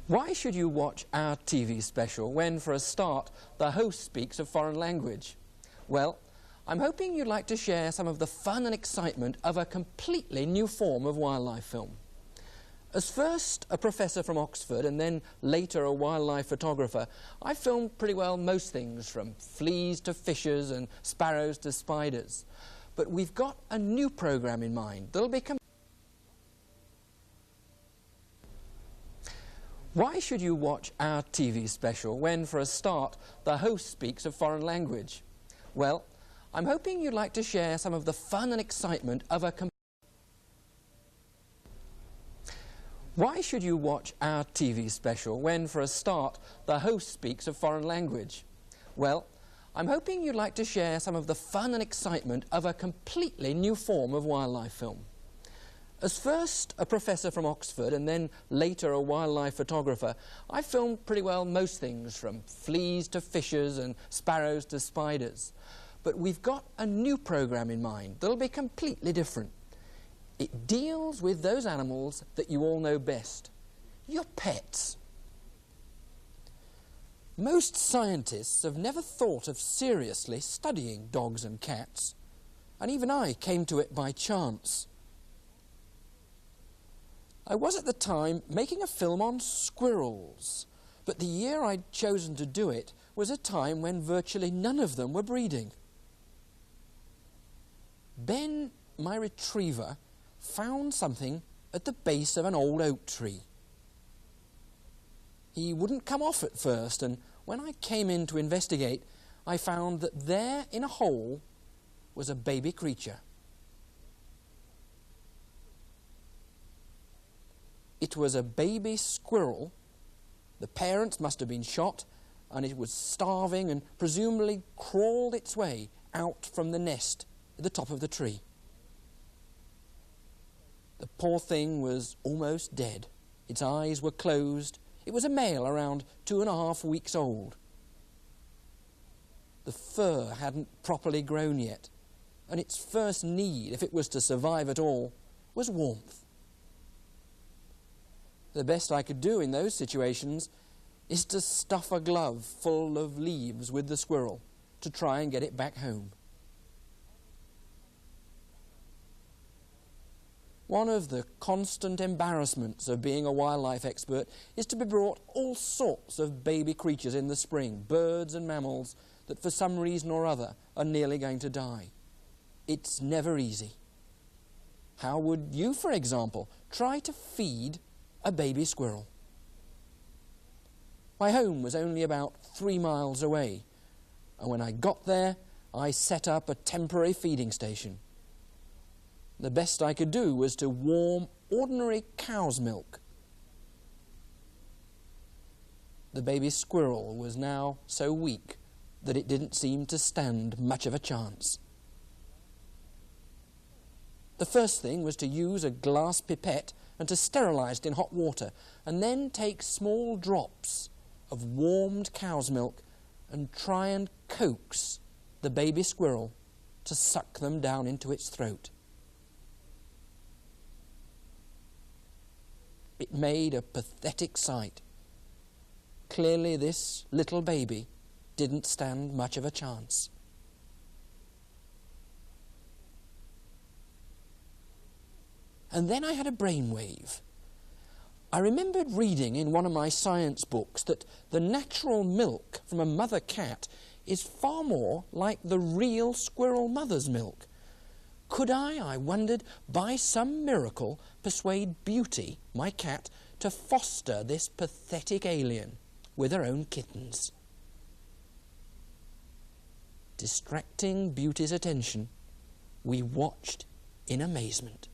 Why should you watch our TV special when, for a start, the host speaks a foreign language? Well, I'm hoping you'd like to share some of the fun and excitement of a completely new form of wildlife film. As first a professor from Oxford and then later a wildlife photographer, I filmed pretty well most things, from fleas to fishes and sparrows to spiders. But we've got a new programme in mind that'll be Why should you watch our TV special when, for a start, the host speaks a foreign language? Well, I'm hoping you'd like to share some of the fun and excitement of a Why should you watch our TV special when, for a start, the host speaks a foreign language? Well, I'm hoping you'd like to share some of the fun and excitement of a completely new form of wildlife film. As first a professor from Oxford and then later a wildlife photographer, I filmed pretty well most things, from fleas to fishes and sparrows to spiders. But we've got a new programme in mind that'll be completely different. It deals with those animals that you all know best, your pets. Most scientists have never thought of seriously studying dogs and cats, and even I came to it by chance. I was at the time making a film on squirrels, but the year I'd chosen to do it was a time when virtually none of them were breeding. Ben, my retriever, found something at the base of an old oak tree. He wouldn't come off at first, and when I came in to investigate, I found that there in a hole was a baby creature. It was a baby squirrel. The parents must have been shot, and it was starving and presumably crawled its way out from the nest at the top of the tree. The poor thing was almost dead. Its eyes were closed. It was a male around 2.5 weeks old. The fur hadn't properly grown yet, and its first need, if it was to survive at all, was warmth. The best I could do in those situations is to stuff a glove full of leaves with the squirrel to try and get it back home. One of the constant embarrassments of being a wildlife expert is to be brought all sorts of baby creatures in the spring, birds and mammals, that for some reason or other are nearly going to die. It's never easy. How would you, for example, try to feed a baby squirrel? My home was only about 3 miles away, and when I got there, I set up a temporary feeding station. The best I could do was to warm ordinary cow's milk. The baby squirrel was now so weak that it didn't seem to stand much of a chance. The first thing was to use a glass pipette and to sterilize it in hot water, and then take small drops of warmed cow's milk and try and coax the baby squirrel to suck them down into its throat. It made a pathetic sight. Clearly this little baby didn't stand much of a chance. And then I had a brainwave. I remembered reading in one of my science books that the natural milk from a mother cat is far more like the real squirrel mother's milk. Could I wondered, by some miracle, persuade Beauty, my cat, to foster this pathetic alien with her own kittens? Distracting Beauty's attention, we watched in amazement.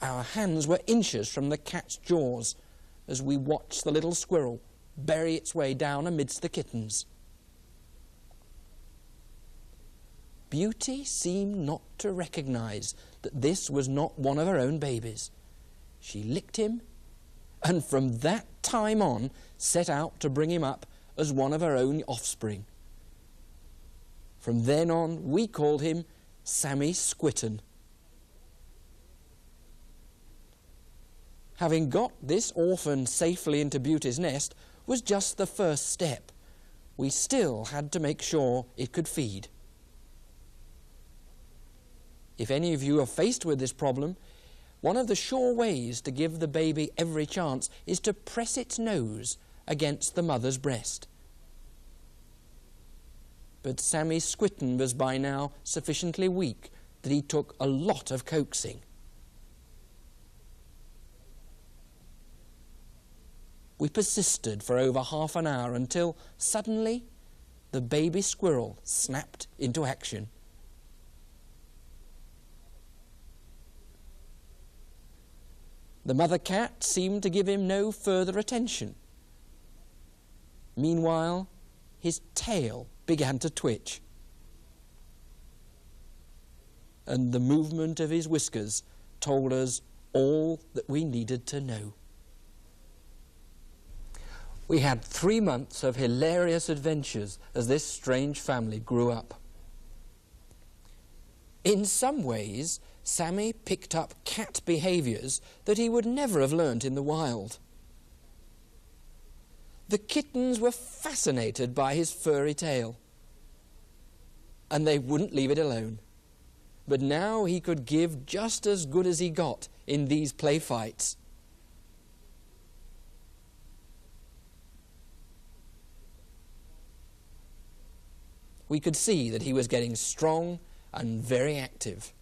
Our hands were inches from the cat's jaws as we watched the little squirrel bury its way down amidst the kittens. Beauty seemed not to recognize that this was not one of her own babies. She licked him, and from that time on set out to bring him up as one of her own offspring. From then on, we called him Sammy Squitten. Having got this orphan safely into Beauty's nest was just the first step. We still had to make sure it could feed. If any of you are faced with this problem, one of the sure ways to give the baby every chance is to press its nose against the mother's breast. But Sammy Squitten was by now sufficiently weak that he took a lot of coaxing. We persisted for over half an hour until suddenly the baby squirrel snapped into action. The mother cat seemed to give him no further attention. Meanwhile, his tail began to twitch, and the movement of his whiskers told us all that we needed to know. We had 3 months of hilarious adventures as this strange family grew up. In some ways, Sammy picked up cat behaviours that he would never have learnt in the wild. The kittens were fascinated by his furry tail, and they wouldn't leave it alone. But now he could give just as good as he got in these play fights. We could see that he was getting strong and very active.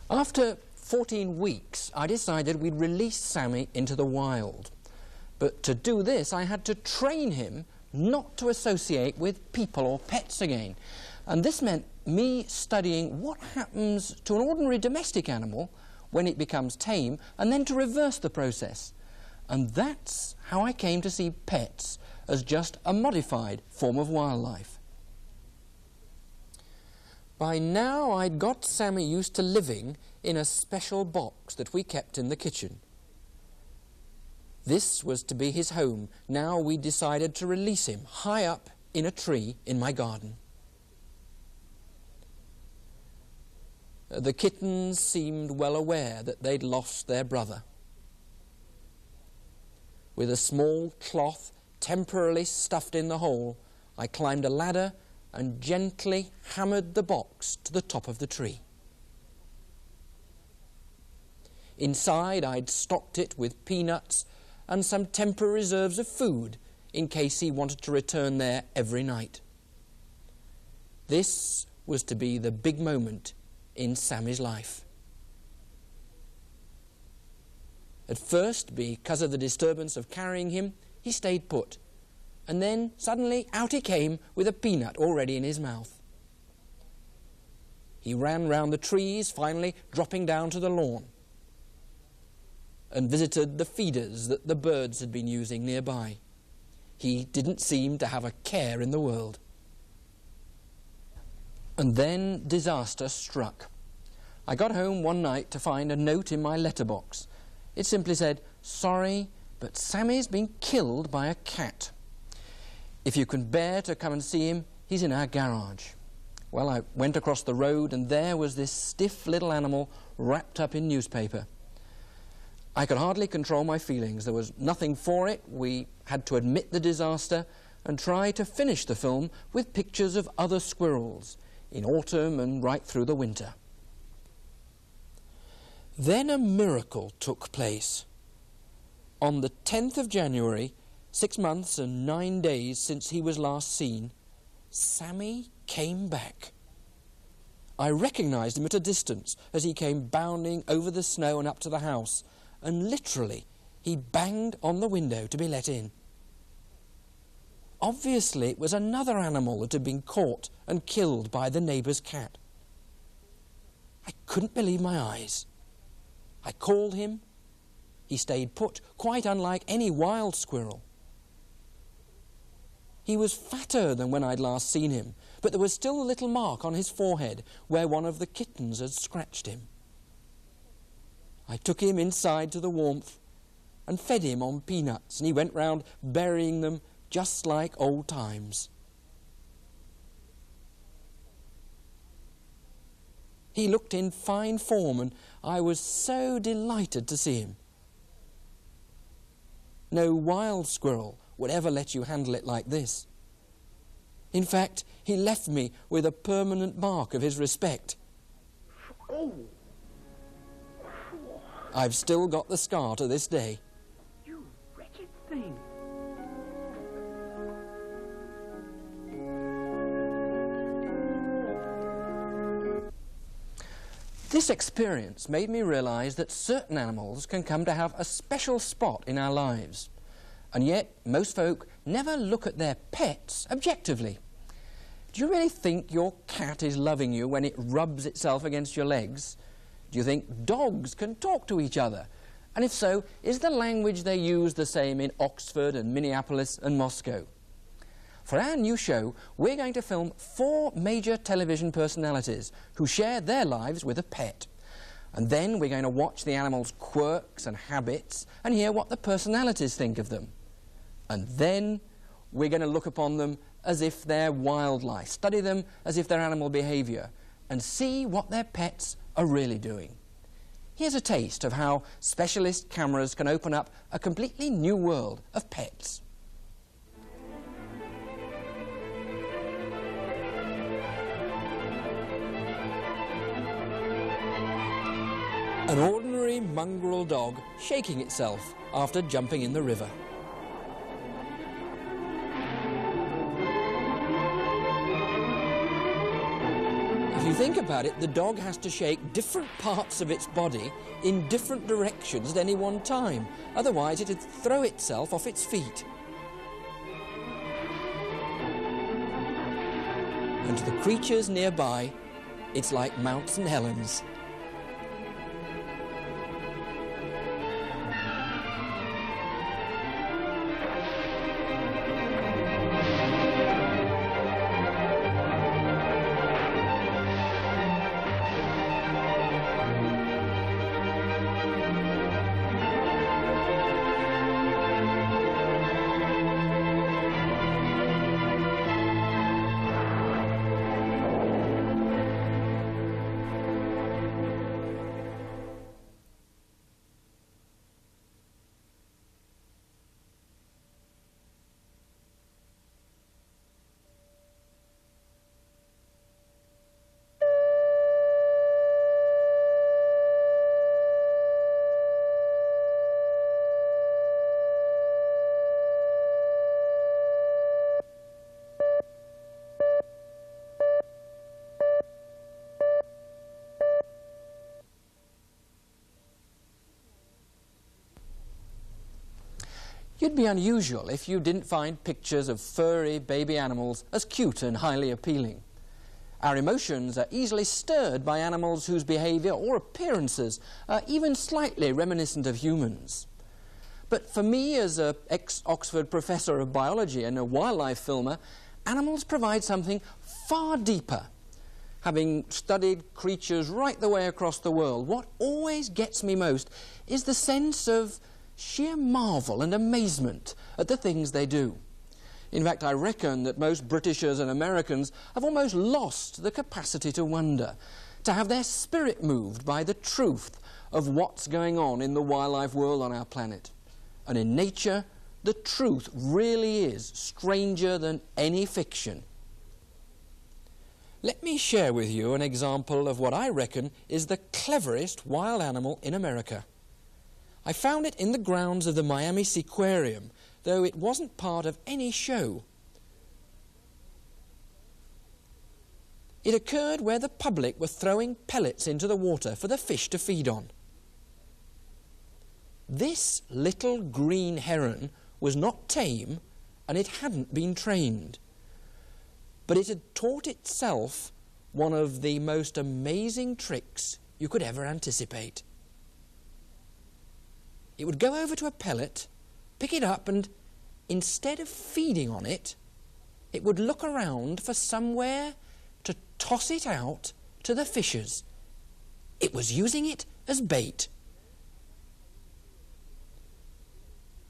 After 14 weeks, I decided we'd release Sammy into the wild. But to do this, I had to train him not to associate with people or pets again. And this meant me studying what happens to an ordinary domestic animal when it becomes tame, and then to reverse the process. And that's how I came to see pets as just a modified form of wildlife. By now I'd got Sammy used to living in a special box that we kept in the kitchen. This was to be his home. Now we decided to release him high up in a tree in my garden. The kittens seemed well aware that they'd lost their brother. With a small cloth temporarily stuffed in the hole, I climbed a ladder and gently hammered the box to the top of the tree. Inside, I'd stocked it with peanuts and some temporary reserves of food in case he wanted to return there every night. This was to be the big moment in Sammy's life. At first, because of the disturbance of carrying him, he stayed put. And then, suddenly, out he came with a peanut already in his mouth. He ran round the trees, finally dropping down to the lawn, and visited the feeders that the birds had been using nearby. He didn't seem to have a care in the world. And then disaster struck. I got home one night to find a note in my letterbox. It simply said, "Sorry, but Sammy's been killed by a cat. If you can bear to come and see him, he's in our garage." Well, I went across the road, and there was this stiff little animal wrapped up in newspaper. I could hardly control my feelings. There was nothing for it. We had to admit the disaster and try to finish the film with pictures of other squirrels in autumn and right through the winter. Then a miracle took place. On the 10th of January, 6 months and 9 days since he was last seen, Sammy came back. I recognized him at a distance as he came bounding over the snow and up to the house, and literally he banged on the window to be let in. Obviously it was another animal that had been caught and killed by the neighbour's cat. I couldn't believe my eyes. I called him. He stayed put, quite unlike any wild squirrel. He was fatter than when I'd last seen him, but there was still a little mark on his forehead where one of the kittens had scratched him. I took him inside to the warmth and fed him on peanuts, and he went round burying them just like old times. He looked in fine form, and I was so delighted to see him. No wild squirrel would ever let you handle it like this. In fact, he left me with a permanent mark of his respect. Oh. I've still got the scar to this day. You wretched thing. This experience made me realise that certain animals can come to have a special spot in our lives. And yet, most folk never look at their pets objectively. Do you really think your cat is loving you when it rubs itself against your legs? Do you think dogs can talk to each other? And if so, is the language they use the same in Oxford and Minneapolis and Moscow? For our new show, we're going to film 4 major television personalities who share their lives with a pet. And then we're going to watch the animals' quirks and habits and hear what the personalities think of them. And then we're going to look upon them as if they're wildlife, study them as if they're animal behaviour, and see what their pets are really doing. Here's a taste of how specialist cameras can open up a completely new world of pets. An ordinary mongrel dog shaking itself after jumping in the river. If you think about it, the dog has to shake different parts of its body in different directions at any one time. Otherwise, it'd throw itself off its feet. And to the creatures nearby, it's like Mount St. Helens. You'd be unusual if you didn't find pictures of furry baby animals as cute and highly appealing. Our emotions are easily stirred by animals whose behaviour or appearances are even slightly reminiscent of humans. But for me, as an ex-Oxford professor of biology and a wildlife filmer, animals provide something far deeper. Having studied creatures right the way across the world, what always gets me most is the sense of sheer marvel and amazement at the things they do. In fact, I reckon that most Britishers and Americans have almost lost the capacity to wonder, to have their spirit moved by the truth of what's going on in the wildlife world on our planet. And in nature, the truth really is stranger than any fiction. Let me share with you an example of what I reckon is the cleverest wild animal in America. I found it in the grounds of the Miami Seaquarium, though it wasn't part of any show. It occurred where the public were throwing pellets into the water for the fish to feed on. This little green heron was not tame, and it hadn't been trained. But it had taught itself one of the most amazing tricks you could ever anticipate. It would go over to a pellet, pick it up, and instead of feeding on it, it would look around for somewhere to toss it out to the fishes. It was using it as bait.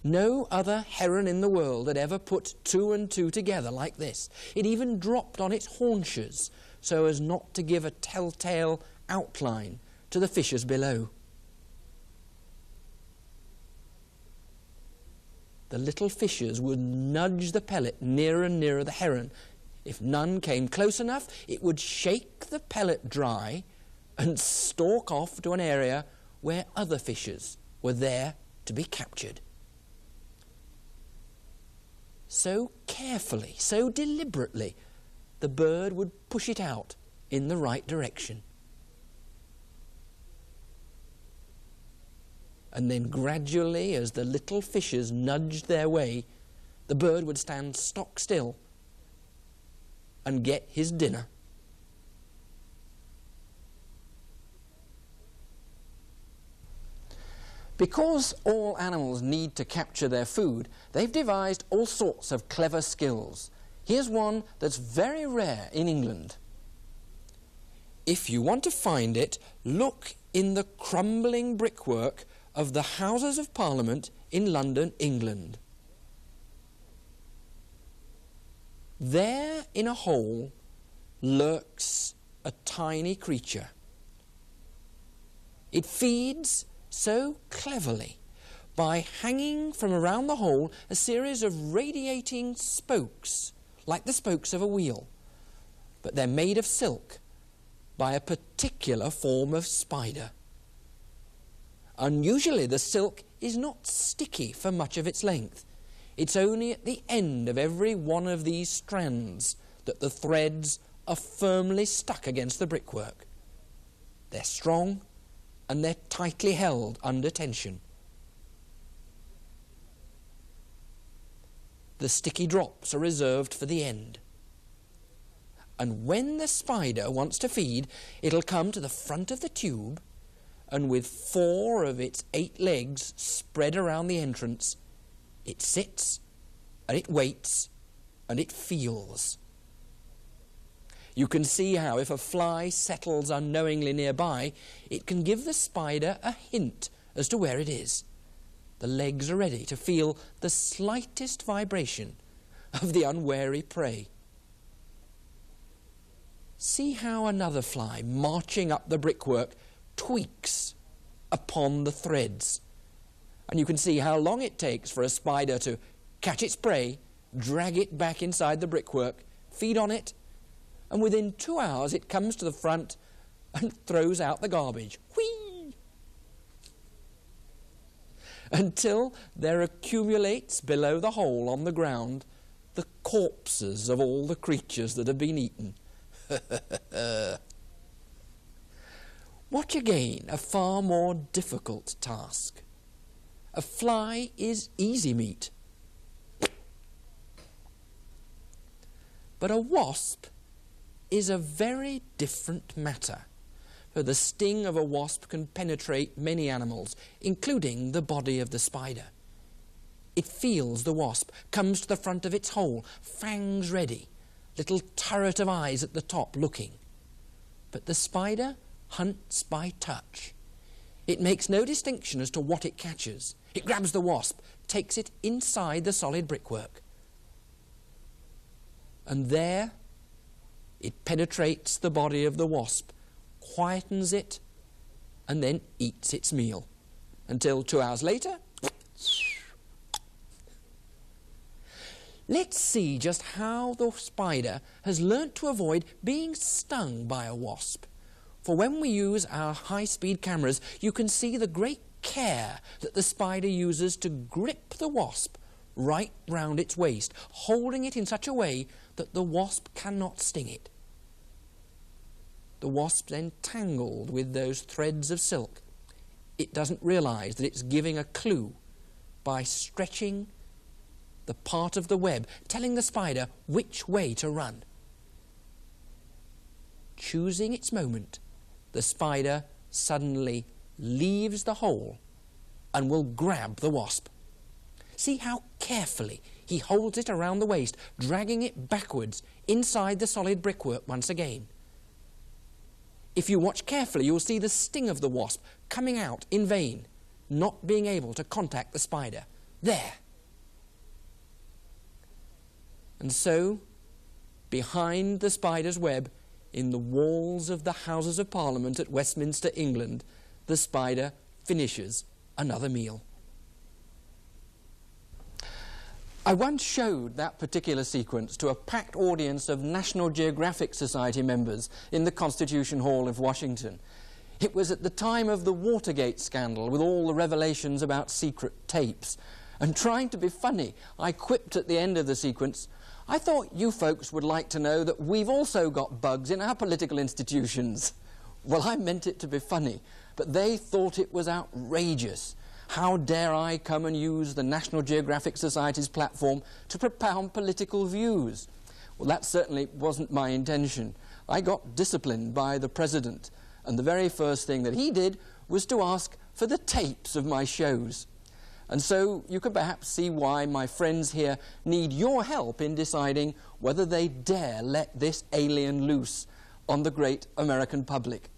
No other heron in the world had ever put 2 and 2 together like this. It even dropped on its haunches so as not to give a telltale outline to the fissures below. The little fissures would nudge the pellet nearer and nearer the heron. If none came close enough, it would shake the pellet dry and stalk off to an area where other fissures were there to be captured. So carefully, so deliberately, the bird would push it out in the right direction. And then gradually, as the little fissures nudged their way, the bird would stand stock still and get his dinner. Because all animals need to capture their food, they've devised all sorts of clever skills. Here's one that's very rare in England. If you want to find it, look in the crumbling brickwork of the Houses of Parliament in London, England. There in a hole lurks a tiny creature. It feeds so cleverly by hanging from around the hole a series of radiating spokes, like the spokes of a wheel, but they're made of silk by a particular form of spider. Unusually, the silk is not sticky for much of its length. It's only at the end of every one of these strands that the threads are firmly stuck against the brickwork. They're strong and they're tightly held under tension. The sticky drops are reserved for the end. And when the spider wants to feed, it'll come to the front of the tube, and with 4 of its 8 legs spread around the entrance, it sits and it waits and it feels. You can see how if a fly settles unknowingly nearby, it can give the spider a hint as to where it is. The legs are ready to feel the slightest vibration of the unwary prey. See how another fly marching up the brickwork tweaks upon the threads. And you can see how long it takes for a spider to catch its prey, drag it back inside the brickwork, feed on it, and within 2 hours it comes to the front and throws out the garbage. Whee! Until there accumulates below the hole on the ground the corpses of all the creatures that have been eaten. Watch again a far more difficult task. A fly is easy meat. But a wasp is a very different matter, for the sting of a wasp can penetrate many animals, including the body of the spider. It feels the wasp, comes to the front of its hole, fangs ready, little turret of eyes at the top looking. But the spider hunts by touch. It makes no distinction as to what it catches. It grabs the wasp, takes it inside the solid brickwork. And there it penetrates the body of the wasp, quietens it, and then eats its meal. Until 2 hours later, let's see just how the spider has learnt to avoid being stung by a wasp. For when we use our high-speed cameras, you can see the great care that the spider uses to grip the wasp right round its waist, holding it in such a way that the wasp cannot sting it. The wasp's entangled with those threads of silk. It doesn't realise that it's giving a clue by stretching the part of the web, telling the spider which way to run. Choosing its moment, the spider suddenly leaves the hole and will grab the wasp. See how carefully he holds it around the waist, dragging it backwards inside the solid brickwork once again. If you watch carefully, you'll see the sting of the wasp coming out in vain, not being able to contact the spider. There. And so, behind the spider's web in the walls of the Houses of Parliament at Westminster, England, the spider finishes another meal. I once showed that particular sequence to a packed audience of National Geographic Society members in the Constitution Hall of Washington. It was at the time of the Watergate scandal with all the revelations about secret tapes. And trying to be funny, I quipped at the end of the sequence, "I thought you folks would like to know that we've also got bugs in our political institutions." Well, I meant it to be funny, but they thought it was outrageous. How dare I come and use the National Geographic Society's platform to propound political views? Well, that certainly wasn't my intention. I got disciplined by the president, and the very first thing that he did was to ask for the tapes of my shows. And so you can perhaps see why my friends here need your help in deciding whether they dare let this alien loose on the great American public.